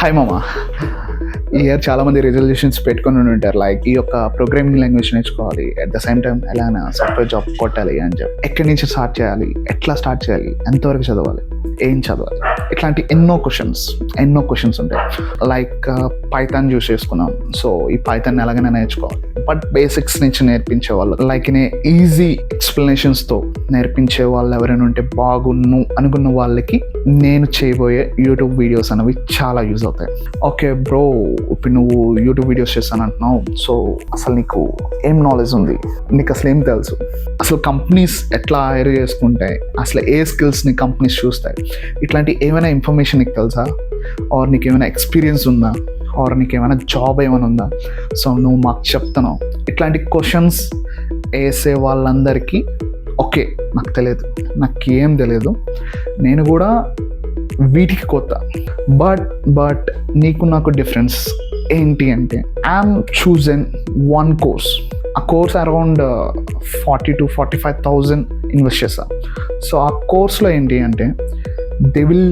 Hi మామ. ఈ year చాలామంది రిజల్యూషన్స్ పెట్టుకొని ఉంటారు, లైక్ ఈ యొక్క ప్రోగ్రామింగ్ లాంగ్వేజ్ నేర్చుకోవాలి, అట్ ద సేమ్ టైం ఎలాగైనా సాఫ్ట్వేర్ జాబ్ కొట్టాలి అని చెప్పి. ఎక్కడి నుంచి స్టార్ట్ చేయాలి, ఎట్లా స్టార్ట్ చేయాలి, ఎంతవరకు చదవాలి, ఏం చదవాలి, ఇట్లాంటి ఎన్నో క్వశ్చన్స్ ఉంటాయి. లైక్ పైథాన్ చూస్ చేసుకున్నాం, సో ఈ పైథాన్ ఎలాగైనా నేర్చుకోవాలి, బట్ బేసిక్స్ నుంచి నేర్పించే వాళ్ళు, లైక్ ఈజీ ఎక్స్ప్లెనేషన్స్తో నేర్పించే వాళ్ళు ఎవరైనా ఉంటే బాగున్ను అనుకున్న వాళ్ళకి నేను చేయబోయే యూట్యూబ్ వీడియోస్ అనేవి చాలా యూజ్ అవుతాయి. ఓకే బ్రో, ఇప్పుడు నువ్వు యూట్యూబ్ వీడియోస్ చేస్తాను అంటున్నావు, సో అసలు నీకు ఏం నాలెడ్జ్ ఉంది, నీకు అసలు ఏం తెలుసు, అసలు కంపెనీస్ ఎట్లా హైర్ చేసుకుంటాయి, అసలు ఏ స్కిల్స్ని కంపెనీస్ చూస్తాయి, ఇట్లాంటి ఏమైనా ఇన్ఫర్మేషన్ నీకు తెలుసా, ఆర్ నీకు ఏమైనా ఎక్స్పీరియన్స్ ఉందా, ఆర్ నీకు ఏమైనా జాబ్ ఏమైనా ఉందా, సో నువ్వు మాకు చెప్తున్నావు. ఇట్లాంటి క్వశ్చన్స్ వేసే వాళ్ళందరికీ ఓకే నాకు తెలియదు, నాకు ఏం తెలియదు, నేను కూడా వీటికి కొత్త, బట్ నీకు నాకు డిఫరెన్స్ ఏంటి అంటే, ఐఎమ్ చూజన్ వన్ కోర్స్. ఆ కోర్స్ అరౌండ్ 40,000 to 45,000 ఇన్వెస్ట్ చేస్తాను. సో ఆ కోర్స్లో ఏంటి అంటే, they will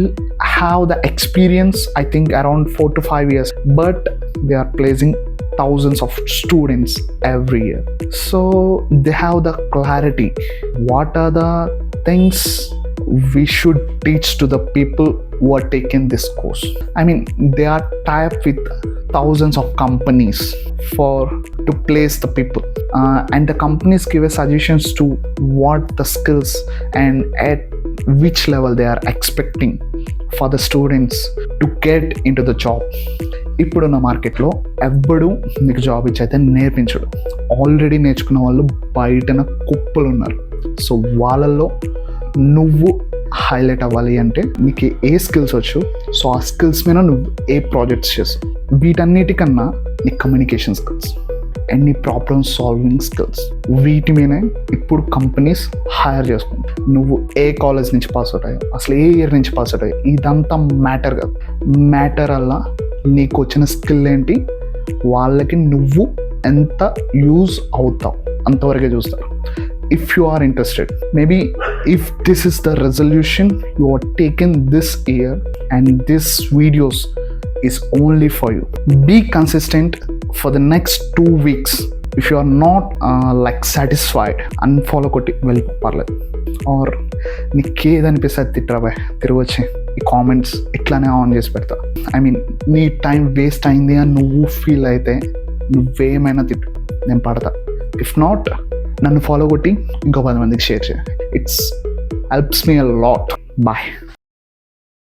have the experience, I think around 4 to 5 years, but they are placing thousands of students every year, so they have the clarity what are the things we should teach to the people who are taking this course. I mean, they are tied up with thousands of companies to place the people, and the companies give a suggestions to what the skills and at which level they are expecting for the students to get into the job. ఇప్పుడున్న మార్కెట్లో ఎవ్వడు నీకు job ఇచ్చి అయితే నేర్పించడు. Already నేర్చుకున్న వాళ్ళు బయటన కుప్పలు ఉన్నారు. సో వాళ్ళల్లో నువ్వు హైలైట్ అవ్వాలి అంటే నీకు ఏ స్కిల్స్ వచ్చు, సో ఆ స్కిల్స్ మీద నువ్వు ఏ ప్రాజెక్ట్స్ చేస్తావు, వీటన్నిటికన్నా నీ కమ్యూనికేషన్ స్కిల్స్ అండ్ నీ ప్రాబ్లమ్ సాల్వింగ్ స్కిల్స్, వీటి మీదే ఇప్పుడు కంపెనీస్ హైర్ చేసుకుంటాయి. నువ్వు ఏ కాలేజ్ నుంచి పాస్ అవుట్ అయ్యావు, అసలు ఏ ఇయర్ నుంచి పాస్ అవుట్ అయ్యావు, ఇదంతా మ్యాటర్ కాదు. మ్యాటర్ అలా నీకు వచ్చిన స్కిల్ ఏంటి, వాళ్ళకి నువ్వు ఎంత యూజ్ అవుతావు అంతవరకే చూస్తారు. If you are interested, maybe if this is the resolution you are taking this year and this videos is only for you, be consistent for the next 2 weeks. If you are not like satisfied, unfollow కొట్టి వెళ్ళిపో పర్లేదు, are నీకు ఏదనిపిస్తుంది తిట్టరాబాయ్ తిరగొచ్చి ఈ comments ఇట్లానే on చేసి పెడతా. I mean నీ time waste అయింది అని నువ్వు ఫీల్ అయితే నువ్వేమైనా తిట్టు, నేను పడతా. ఇఫ్ నాట్, నన్ను ఫాలో కొట్టి ఇంకో 10 మందికి షేర్ చేయి. It's helps me a lot. Bye.